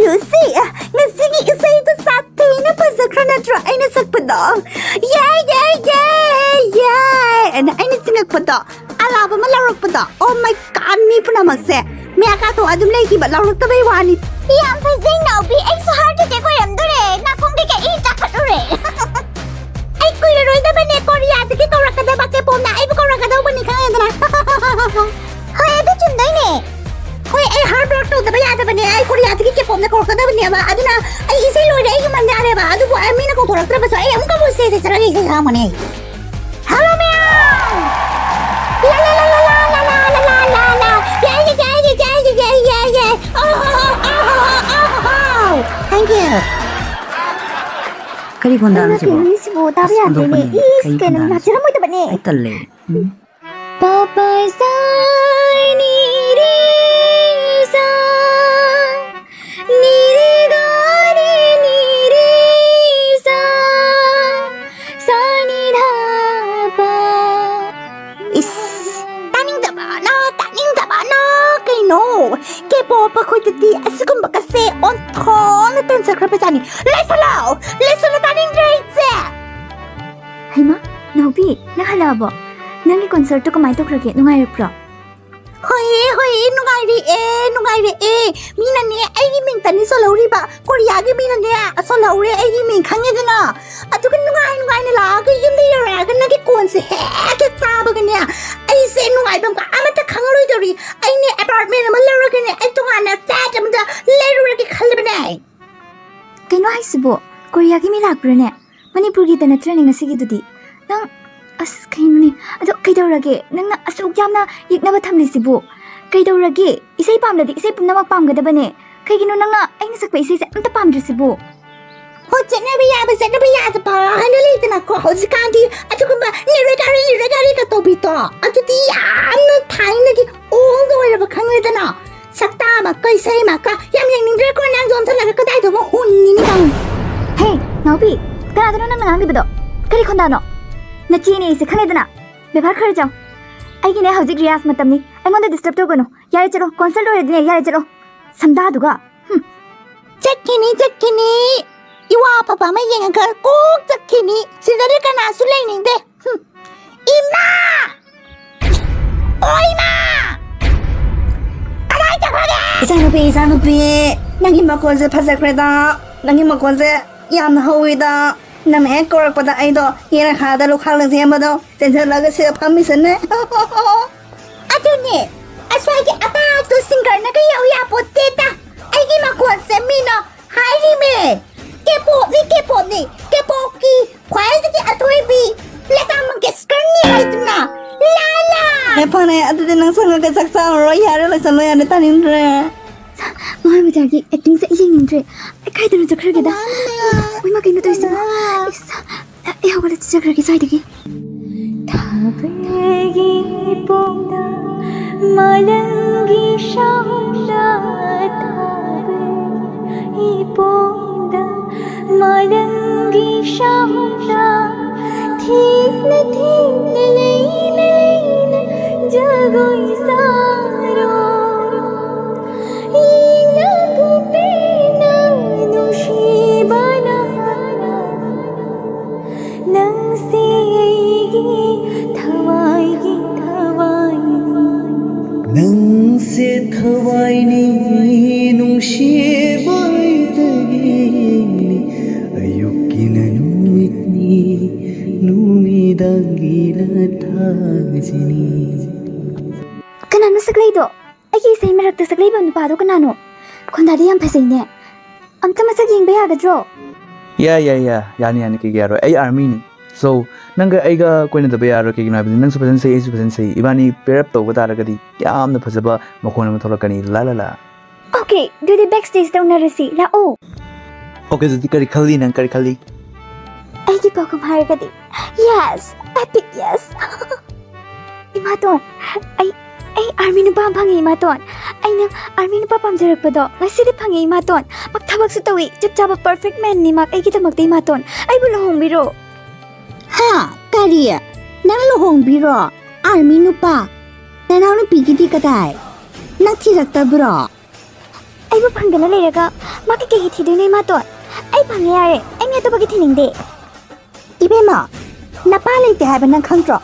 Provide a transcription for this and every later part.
Dusi, ngasigi isa ito sa atin na pasakra na try na sakpado. Yay! Ano ay nasinag pa to? Alaba malarok pa to? Oh my God, mi pa naman se. May akato adum lagi ba larok tabay wani? Yang pasay na ubi ay so hard to ko yam dure. Na kung di ka ita ka dure. Ay kuya roy na ba ne Korea di ko ra kada ba ke pom na ay ko ra kada ba ni ka yan na. Hoy ito chunday ne. Hoy ay hard work to ba ya da ba ne ay Korea di ke pom na ko kada ba ni ba aduna ay isay loy ay man na ba adu ko ay mi na ko ra tra ba sa ay am ka mo se sa ra ki ka mo ne. Hello meow. La la la la la la la la la la. Yeah. Oh. Thank you. Kali konda na sibo. Kini sibo tabi ate ne. Is kana na sira mo ito ba ne? Ay talle. Papa sai ni re sa ni re ga re ni re sa sa ni dha pa. Is taning da ba na kay no. Kay po pa ko titi asugum ba kasi on ton na tan sa krapasani. Listen na taning dre. Hay ma, naubi, nakalabo. Nangi konserto ko maito krage nungai pro. Hoy, nungai re e. Mina ne ay ming tani so lauri ba. Korea ge mina ne so lauri ay ming khangye dana. Atu kan nungai ne la ge yim de yara ga na ge kon se he ke ta ba ge ne. Ay se nungai bang ka amata khangroi dori. Ay ne apartment ma lara ge ne ay to na ta jam da leru ge khal ba ne. Kaino hay sibo, Korea gi mi lakbro ne. Manipuri gi tana training asigi dudi. Nang as kaino ne. Ado kaidorage nang na asuk yamna yikna ba thamli sibo. Kaidorage isay pamladi isay pumnamak pamgadaba ne. Kaigino nang na ay nasakpa isay sa amta pamdri sibo. Ho chana ba ya da pa. Hanali tana ko ho sikandi. Atu kun ba ni regari ka to bito. Atu ti yam na thai na gi all the way ba khangwe dana. Sakta ma kai sai ma ka yam yang ning ko nang zon sala ka dai do mo hun ni ni dang. Hey, naubi, kana nang nang bido. Kari khonda no. Na chini ise khane dana. Bebar khar jaw. Ai gi ne hojik rias matam ni. Ai monda disturb to gono. Yare chalo consult ore dine yare chalo. Samda duga. Jakini. Iwa papa ma yang ka ko jakini. Sidare kana su lai ning de. Ima! Oi ma! Arai ja khage. Isanupi. Nangi ma ko se phasakreda. Nangi ma ko se yam hawida. Nam he korak pada ai do yera khada lu khal se ma do. Tension laga se permission ne. Adune. Aswai ke apa tu singer na kaya ya poteta. Ai gi ma ko se mino. Hai ri me. K-pop ni. K-pop ki. Kwai ki atoi bi. Leta mang ke skrni hai na. La. Ne phane adu de nang sang ka saksa ro ya re la ya ne tanin re. Mahal bajagi acting sa iyeng nindre. Ay kahit ano jakra gida. Uy magkino to isa. Ay hawala sa jakra gisa idagi. Thabegi pona malangi shahda thabegi pona malangi shahda thina leina jagoi saro Nang se thawai ni nung she bai tagi ayukina nuitni numidagila thajini. Kanano saglay do? Ay isay marakta saglay ba nupa do kanano? Kondadi yang pasay ne. Amta masaging bayagadro. Yani kigaro ay army ni. So nanga aiga koina da bayaro kigina bi nang supasan say ibani pair up to gatara gadi yamna phasaba makhona ma tholakani la. Okay, do the backstage daw na resi la o. Okay, so kari khali. Ay di pa kumhar gadi. Yes, epic yes. Imaton. Ay army na ba pangi imaton? Ay nang army na pa pamjarak pa do. Ngasidi pangi imaton. Magtawag sa tawi, chap perfect man ni mak ay kita magta imaton. Ay bulong biro. Ha, kariya. Nang lohong biro. Army nupa. Nanaw nupi kiti kadai. Nang tirak ta bro. ꯑꯩꯕꯨ ꯐꯪꯗꯅ ꯂꯩꯔꯒ ꯃꯥꯒꯤ ꯀꯩꯒꯤ ꯊꯤꯗꯣꯏꯅꯣ ꯏꯃꯥ tone ꯑꯩ ꯐꯪꯉꯦ ꯌꯥꯔꯦ ꯑꯩ ꯃꯤ ꯑꯇꯣꯞꯄꯒꯤ ꯊꯤꯅꯤꯡꯗꯦ 이베마 나빠 레이테 하이바 난 ꯈꯪꯗ꯭ꯔꯣ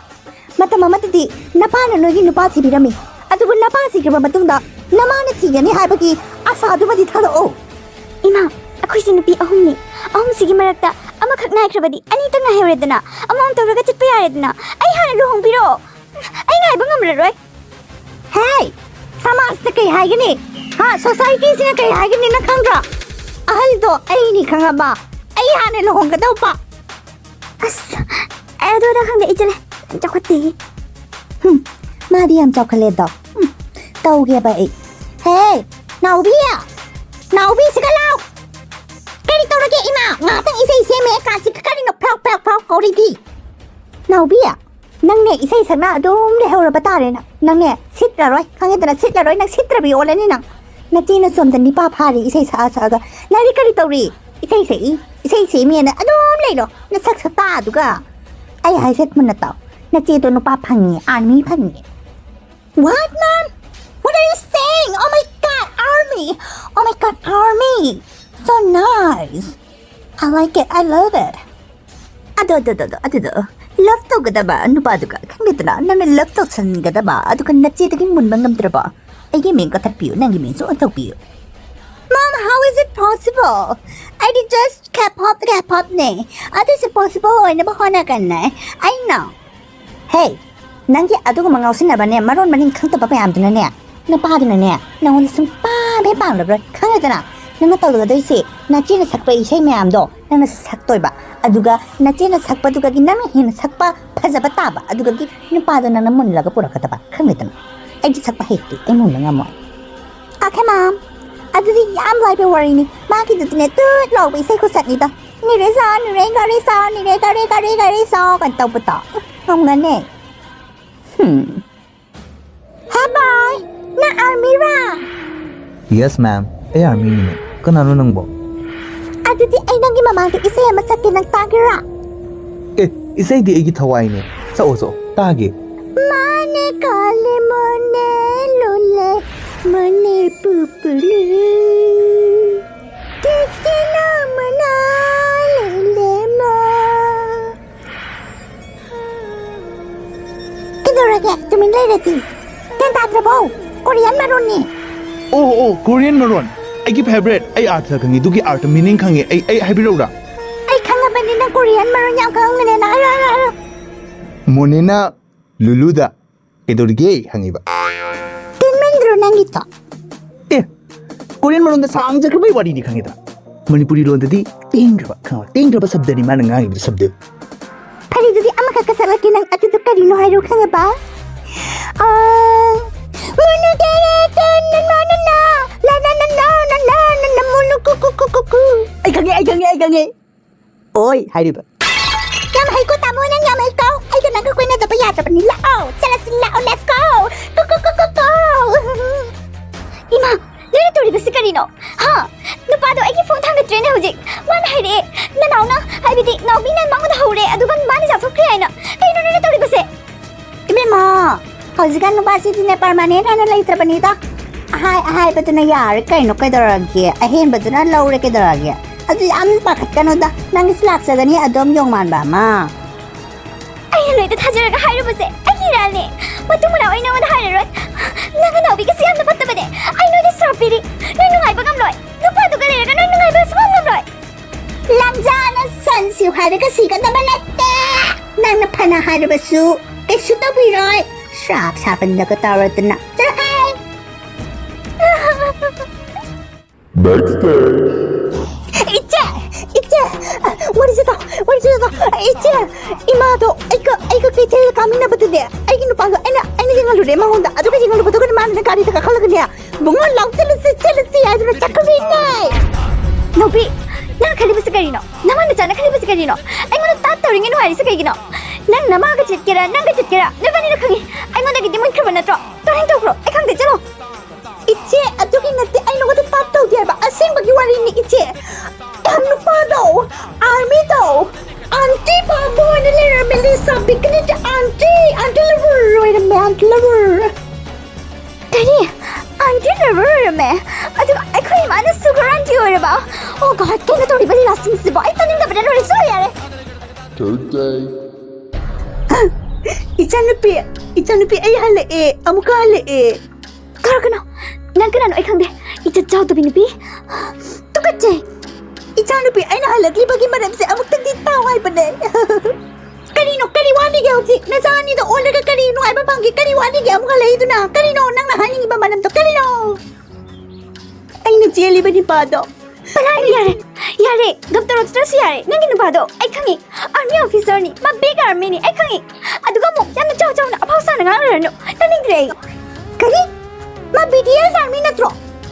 ꯃꯇꯝ ꯑꯃꯗꯗꯤ ꯅꯄꯥꯅ ꯅꯣꯏꯒꯤ ꯅꯨꯄꯥ ꯊꯤꯕꯤꯔꯝꯃꯤ ꯑꯗꯨꯕꯨ ꯅꯄꯥ ꯊꯤꯈ꯭ꯔꯕ ꯃꯇꯨꯡꯗ ꯅꯃꯥꯅ ꯊꯤꯒꯅꯤ ꯍꯥꯏꯕꯒꯤ ꯑꯁꯥꯗꯨꯃꯗꯤ ꯊꯥꯗꯣꯛꯑꯣ ꯏꯃꯥ ꯑꯩꯈꯣꯏꯁꯦ ꯅꯨꯄꯤ ꯑꯍꯨꯝꯅꯤ ꯑꯍꯨꯝꯁꯤꯒꯤ ꯃꯔꯛꯇ ꯑꯃꯈꯛ ꯉꯥꯏꯈ꯭ꯔꯕꯗꯤ ꯑꯅꯤꯇꯪ ꯉꯥꯏꯍꯧꯔꯦꯗꯅ ꯑꯃꯃꯝ ꯇꯧꯔꯒ ꯆꯠꯄ ꯌꯥꯔꯦꯗꯅ ꯑꯩ ꯍꯥꯟꯅ ꯂꯨꯍꯣꯡꯕꯤꯔꯣ ꯑꯩ ꯉꯥꯏꯕ ꯉꯝꯂꯔꯣꯏ ꯍꯦ ꯁꯃꯥꯖꯇ ꯀꯩ ꯍꯥꯏꯒꯅꯤ ꯁꯣꯁꯥꯏꯇꯤꯁꯤꯅ ꯀꯩ ꯍꯥꯏꯒꯅꯤ ꯅꯪ ꯈꯪꯗ꯭ꯔꯣ ꯑꯍꯜꯗꯣ ꯑꯩꯅꯤ ꯈꯪꯉꯕ ꯑꯩ ꯍꯥꯟꯅ ꯂꯨꯍꯣꯡꯒꯗꯧꯕ ꯑꯁ ꯑꯩ ꯑꯗꯨꯗ ꯈꯪꯗꯦ ꯑꯩ ꯆꯠꯂꯦ ꯆꯥꯎꯈꯠꯇꯦ 마디 ꯌꯥꯝ ꯆꯥꯎꯈꯠꯂꯦꯗꯣ ꯇꯧꯒꯦꯕ ꯑꯩ ꯍꯦ ꯅꯥꯎꯕꯤ야 ꯅꯥꯎꯕꯤ 시간라오 ꯀꯔꯤ ꯇꯧꯔꯒꯦ ꯏꯃꯥ ꯉꯥꯛꯇꯪ ꯏꯁꯩ ꯁꯦꯝꯃꯦ ꯀꯥꯟꯁꯤ ꯀꯔꯤꯅꯣ ꯐ꯭ꯔꯥꯎ ꯐ꯭ꯔꯥꯎ ꯐ꯭ꯔꯥꯎ ꯀꯧꯔꯤꯗꯤ ꯅꯥꯎꯕꯤ야 ꯅꯪꯅꯦ ꯏꯁꯩ ꯁꯛꯅ ꯑꯗꯨꯝ ꯂꯩꯍꯧꯔꯕ ꯇꯥꯔꯦꯅ ꯅꯪꯅꯦ ꯁꯤꯠꯂꯔꯣꯏ ꯈꯪꯉꯦꯗꯅ ꯁꯤꯠꯂꯔꯣꯏ ꯅꯪ ꯁꯤꯠꯇ꯭ꯔꯕꯤ ꯑꯣꯜꯂꯅꯤ ꯅꯪ ꯅꯆꯦꯅ ꯁꯣꯝꯗ ꯅꯤꯄꯥ ꯐꯥꯔꯤ ꯏꯁꯩ ꯁꯛꯑ ꯁꯛꯑꯒ ꯅꯪꯗꯤ ꯀꯔꯤ ꯇꯧꯔꯤ ꯏꯁꯩ ꯁꯛꯏ ꯏꯁꯩ ꯁꯦꯝꯃꯦꯅ ꯑꯗꯨꯝ ꯂꯩꯔꯣ ꯅꯁꯛ ꯁꯛꯇꯥ ꯑꯗꯨꯒ ꯑꯩ ꯍꯥꯏꯁꯦ ꯃꯨꯟꯅ ꯇꯥꯎ ꯅꯆꯦꯗꯣ ꯅꯨꯄꯥ ꯐꯪꯉꯤ ꯑꯥꯔꯃꯤ ꯐꯪꯉꯤ What man? What are you saying? Oh my god, army! Oh my god, army! So nice! I like it, I love it. ಅದುದು ಲವ್ ತಗೋದಬ ನುಪಾದುಗ ಖಂಡಿತನ ನನ್ನ ಲವ್ ತೋರ್ಸನ್ಗದಬ ಅದುಗ ನಚ್ಚೇದಗಿ ಮುನ್ಬ ngамದ್ರಬ ಐಗೆ ಮೇನ್ ಕಥಪಿಯು ನಂಗೆ Mains ಅಂತೋಪಿಯು Mom, how is it possible? I did just K-pop ne. That is possible or never honaganne. I know. Hey, nangi adugo mangausinabane maron maning khangtaba payamdunane. Na padunane. Nangon sum pa be panglabra. Khangedana. Nanga tawdadoise. Nachina sakpa isai mayamdo. Nanga saktoiba. Aduga nachina sakpa duga gi nanga hin sakpa phajaba taba. Aduga gi nupaduna na munlaga purakataba. Khangedana. Ai gi sakpa hekti. Ai munanga mo. Okay, Mom. ꯑꯗꯨꯗꯤ ꯌꯥꯝ ꯂꯥꯏꯕ ꯋꯥꯔꯤꯅꯤ ꯃꯥꯒꯤꯗꯨꯗꯤꯅꯦ ꯇꯨꯠ ꯂꯥꯎꯕ ꯏꯁꯩ ꯈꯨꯁꯛꯅꯤꯗ ꯅꯤꯔꯦ ꯒꯥꯔꯤ ꯁꯥ ꯀꯩꯅꯣ ꯇꯧꯕꯗꯣ ꯉꯝꯒꯅꯤ Hey boy, ꯅꯪ ꯑꯥꯔꯃꯤꯔꯥ? Yes ma'am, ꯑꯩ ꯑꯥꯔꯃꯤꯅꯤꯅꯦ ꯀꯅꯥꯅꯣ ꯅꯪꯕꯣ? ꯑꯗꯨꯗꯤ ꯑꯩ ꯅꯪꯒꯤ ꯃꯃꯥꯡꯗ ꯏꯁꯩ ꯑꯃ ꯁꯛꯀꯦ ꯅꯪ ꯇꯥꯒꯦꯔꯥ? ꯏꯁꯩꯗꯤ ꯑꯩꯒꯤ ꯊꯋꯥꯏꯅꯦ ꯁꯛꯑꯣ ꯇꯥꯒꯦ ꯃꯥꯅꯦ ꯀꯥꯂꯦ ꯃꯣꯅꯦ ꯂꯨꯂꯦ ꯃꯅꯦ ꯄꯨꯄꯨꯂꯨ ꯇꯤꯛꯇꯤꯅ ꯃꯅꯥ ꯂꯦꯂꯦꯃ ꯀꯩꯗꯧꯔꯒꯦ ꯇꯨꯃꯤꯟ ꯂꯩꯔꯗꯤ ꯒ꯭ꯌꯥꯟ ꯇꯥꯗ꯭ꯔꯕꯣ ꯀꯣꯔꯤꯌꯥꯟ ꯃꯔꯣꯟꯅꯤ ꯑꯣ ꯀꯣꯔꯤꯌꯟ ꯃꯔꯣꯟ ꯑꯩꯒꯤ ꯐꯦꯚꯔꯦꯠ ꯑꯩ ꯑꯥꯔꯊ ꯈꯪꯉꯤ ꯑꯗꯨꯒꯤ ꯑꯥꯔꯊ ꯃꯤꯅꯤꯡ ꯈꯪꯉꯤ ꯑꯩ ꯍꯥꯏꯕꯤꯔꯛꯎꯔꯥ ꯑꯩ ꯈꯪꯉꯕꯅꯤ ꯅꯪ ꯀꯣꯔꯤꯌꯥꯟ ꯃꯔꯣꯟ ꯌꯥꯝ ꯈꯪꯉꯝꯒꯅꯤꯅ ꯍꯥꯏꯔꯣ ꯃꯣꯅꯦꯅ ꯂꯨꯂꯨꯗ ꯀꯩꯗꯧꯔꯤꯒꯦ ꯍꯪꯉꯤꯕ ꯇꯤꯟꯃꯟꯗ꯭ꯔꯣ ꯅꯪꯒꯤꯗꯣ ꯀꯣꯔꯤꯌꯟ ꯃꯔꯣꯟꯗ ꯁꯥꯡꯖꯈ꯭ꯔꯕꯩ ꯋꯥꯔꯤꯅꯤ ꯈꯪꯉꯤꯗ ꯃꯅꯤꯄꯨꯔꯤ ꯂꯣꯟꯗꯗꯤ ꯇꯦꯡꯈ꯭ꯔꯕ ꯁꯕꯗꯅꯤ ꯃꯥꯅ ꯉꯥꯡꯉꯤꯕ ꯁꯕꯗ ꯐꯔꯤꯗꯨꯗꯤ ꯑꯃꯈꯛꯀ ꯁꯛꯂꯛꯀꯦ ꯅꯪ ꯑꯗꯨꯗ ꯀꯔꯤꯅꯣ ꯍꯥꯏꯔꯣ ꯈꯪꯉꯕ ꯑꯩ ꯈꯪꯉꯦ ꯑꯣꯏ ꯍꯥꯏꯔꯤꯕ ꯌꯥꯝ ꯍꯩꯀꯣ ꯇꯥꯃꯣ ꯅꯪ ꯌꯥꯝ ꯍꯩꯀꯣ ꯑꯩꯒ ꯅꯪꯒ ꯀꯣꯏꯅꯗꯕ ꯌꯥꯗ꯭ꯔꯕꯅꯤ ꯂꯥꯛꯑꯣ ꯆꯠꯂꯁꯤ ꯂꯥꯛꯑꯣ let's go 이마 너네 돌이버스 그리노 하 누빠도 애기 폰 탕갔드레네 후직 만 하이래 나나오나 하이비디 나오비난 망보다 하우래 아두간 많이 잡속크레 아이나 그이노 너네 돌이버스 이메마 hꯧꯖꯤꯛꯀꯥꯟ ꯅꯨꯄꯥꯁꯤꯗꯤꯅꯦ ꯄꯔꯃꯥꯅꯦꯟ ꯍꯥꯏꯅ ꯂꯩꯇ꯭ꯔꯕꯅꯤꯗ ꯑꯍꯥꯏꯕꯗꯨꯅ ꯌꯥꯔꯦ ꯀꯩꯅꯣ ꯀꯩꯗꯧꯔꯒꯦ ꯑꯍꯦꯟꯕꯗꯨꯅ ꯂꯧꯔꯦ ꯀꯩꯗꯧꯔꯒꯦ ꯑꯗꯨ ꯌꯥꯝ ꯄꯥꯈꯠꯀꯅꯣꯗ ꯅꯪꯒꯤꯁꯨ ꯂꯥꯛꯆꯒꯅꯤ ꯑꯗꯨꯝ ꯌꯣꯡ ꯃꯥꯟꯕ ꯑꯃ ꯑꯩꯅ ꯅꯣꯏꯗ ꯊꯥꯖꯔꯒ ꯍꯥꯏꯔꯨꯕꯁꯦ ꯑꯩꯒꯤ ꯏꯔꯥꯜꯅꯦ ꯃꯇꯨꯡ ꯃꯅꯥꯎ ꯑꯩ ꯅꯉꯣꯟꯗ ꯍꯥꯏꯔꯔꯣꯏ ꯅꯪꯒ ꯅꯥꯎꯕꯤꯒꯁꯦ ꯌꯥꯝꯅ ꯐꯠꯇꯕꯅꯦ ꯑꯩ ꯅꯣꯏꯗ ꯁ꯭ꯔꯥꯞ ꯄꯤꯔꯤ ꯅꯣꯏ ꯅꯨꯡꯉꯥꯏꯕ ꯉꯝꯂꯣꯏ ꯅꯨꯄꯥꯗꯨꯒ ꯂꯩꯔꯒ ꯅꯣꯏ ꯅꯨꯡꯉꯥꯏꯕ ꯁꯨꯡꯉꯝ ꯉꯝꯂꯣꯏ ꯂꯪꯖꯥꯅ ꯁꯟꯁꯤꯎ ꯍꯥꯏꯔꯒ ꯁꯤꯒꯗꯕ ꯅꯠꯇꯦ ꯅꯪꯅ ꯐꯅ ꯍꯥꯏꯔꯕꯁꯨ ꯀꯩꯁꯨ ꯇꯧꯕꯤꯔꯣꯏ ꯁ꯭ꯔꯥꯞ ꯁꯥꯕꯟꯗꯒ ꯇꯧꯔꯗꯅ ꯆꯠꯂꯍꯦ 이제 머리지다 이제 이마도 아이가 그때 가미나 버드데 아이기 누빠가 아이나 징얼루레 마온다 아주가 징얼루 버드가 마는 가리다가 칼라그냐 뭔가 랑텔스 아주라 자크비네 노비 난 칼리브스 가리노 나만 늦잖아 칼리브스 가리노 아이고는 따따링이 노아리스 가리노 난 나마가 짓게라 난가 짓게라 내반이나 크기 아이고나기 니문 크면 나죠 또 행동으로 아이강 되잖아 이제 아저기 나때 아이노가 따따오게 해봐 아생박이 와리니 이제 누빠도 아미도 안티 바보는 little Melissa beginning to anti lover 다리 안티 lover 매 아주 아이코이 ꯁꯤ ꯑꯣꯏꯔꯕ ꯑꯣ ꯒꯣꯗ ꯀꯩꯅꯣ ꯇꯧꯔꯤꯕ ꯂꯤꯂꯥꯁꯤꯡꯁꯤꯕꯣ ꯑꯩ ꯇꯥꯅꯤꯡꯗꯕꯅ ꯂꯣꯏꯔꯦ ꯆꯠꯂꯣ ꯌꯥꯔꯦ ꯏꯆꯥꯅꯨꯄꯤ ꯑꯩ ꯍꯜꯂꯛꯑꯦ ꯑꯃꯨꯛꯀ ꯍꯜꯂꯛꯑꯦ ꯀꯔꯒꯅꯣ ꯅꯪ ꯀꯅꯥꯅꯣ ꯑꯩ ꯈꯪꯗꯦ ꯏꯖꯠ ꯆꯥꯎꯗꯕꯤ ꯅꯨꯄꯤ ꯇꯨꯀꯠꯆꯩ 이찬우피 아이나 할래기버기 말함새 아무튼 뒷다 와이번네 ꯀꯔꯤꯅꯣ ꯀꯔꯤ ꯋꯥꯅꯤꯒꯦ ꯍꯧꯖꯤꯛ ꯅꯆꯥꯅꯤꯗꯣ ꯑꯣꯜꯂꯒ ꯀꯔꯤ ꯅꯨꯡꯉꯥꯏꯕ ꯐꯪꯒꯦ ꯀꯔꯤ ꯋꯥꯅꯤꯒꯦ ꯑꯃꯨꯛꯀ ꯂꯩꯗꯨꯅ ꯀꯔꯤꯅꯣ ꯅꯪꯅ ꯍꯥꯏꯅꯤꯡꯉꯤꯕ ꯃꯔꯝꯗꯣ ꯀꯔꯤꯅꯣ ꯑꯩꯅ ꯆꯦꯜꯂꯤꯕ ꯅꯨꯄꯥꯗꯣ ꯄꯂꯥꯏ ꯌꯥꯔꯦ ꯒꯞꯇꯔꯣ ꯆꯠꯂꯁꯨ ꯌꯥꯔꯦ ꯅꯪꯒꯤ ꯅꯨꯄꯥꯗꯣ ꯑꯩ ꯈꯪꯉꯤ ꯑꯥꯔꯃꯤ ꯑꯣꯐꯤꯁꯔꯅꯤ ꯃꯥ ꯕꯤꯛ ꯑꯥꯔꯃꯤꯅꯤ ꯑꯩ ꯈꯪꯉꯤ ꯑꯗꯨꯒ ꯑꯃꯨꯛ ꯌꯥꯝꯅ ꯆꯥꯎꯅ ꯑꯐꯥꯎ ꯁꯥꯅ ꯉꯥꯡꯂꯔꯅꯨ ꯇꯥꯅꯤꯡꯗ꯭ꯔꯦ ꯑꯩ ꯀꯔꯤ ꯃꯥ BTS ꯑꯥꯔꯃꯤ ꯅꯠꯇ꯭ꯔꯣ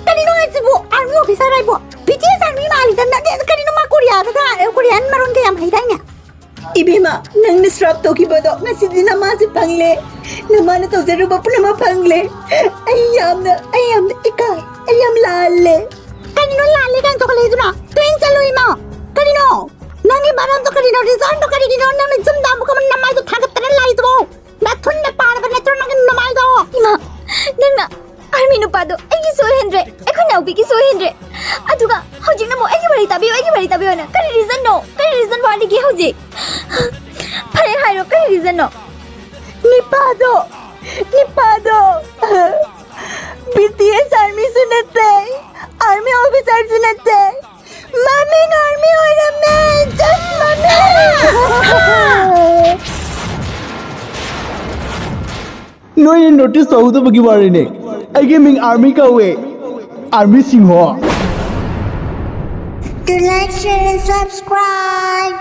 ꯀꯔꯤꯅꯣ ꯍꯥꯏꯁꯤꯕꯨ ꯑꯥꯔꯃꯤ ꯑꯣꯐꯤꯁꯔ ꯍꯥꯏꯕꯣ BTS ꯑꯥꯔꯃꯤ ꯃꯥꯜꯂꯤꯗ ꯀꯔꯤꯅꯣ ꯃꯥ ꯀꯣꯔꯤꯌꯥꯟ ꯃꯔꯣꯟ ꯀꯌꯥꯝ ꯍꯩꯗꯥꯏꯅꯦ 이베마 낭나 스트랍 도기버도 나시디 나마지 방래 나마나 도제루바 뿌나마 방래 아이암나 이까이 아이암 랄레 kanino lali kan to kaliduna tuwing saloy mo kanino nangi baram to kanino resign to kanino nang jumda mo kaman namay to thagat tan lai to na thun na para ba netro nang namay to ima nang army no pado ai so hendre ai khona ubi ki so hendre aduga hojik na mo ai bari tabiyo na kari reason wali ki hojik phare hairo kari reason no निपादो BTS army सुनते army officer सुनते mummy army और मैं just mummy नोई notice तौदबगी वारिने आइगे Ming army का वे army Singh हो like share and subscribe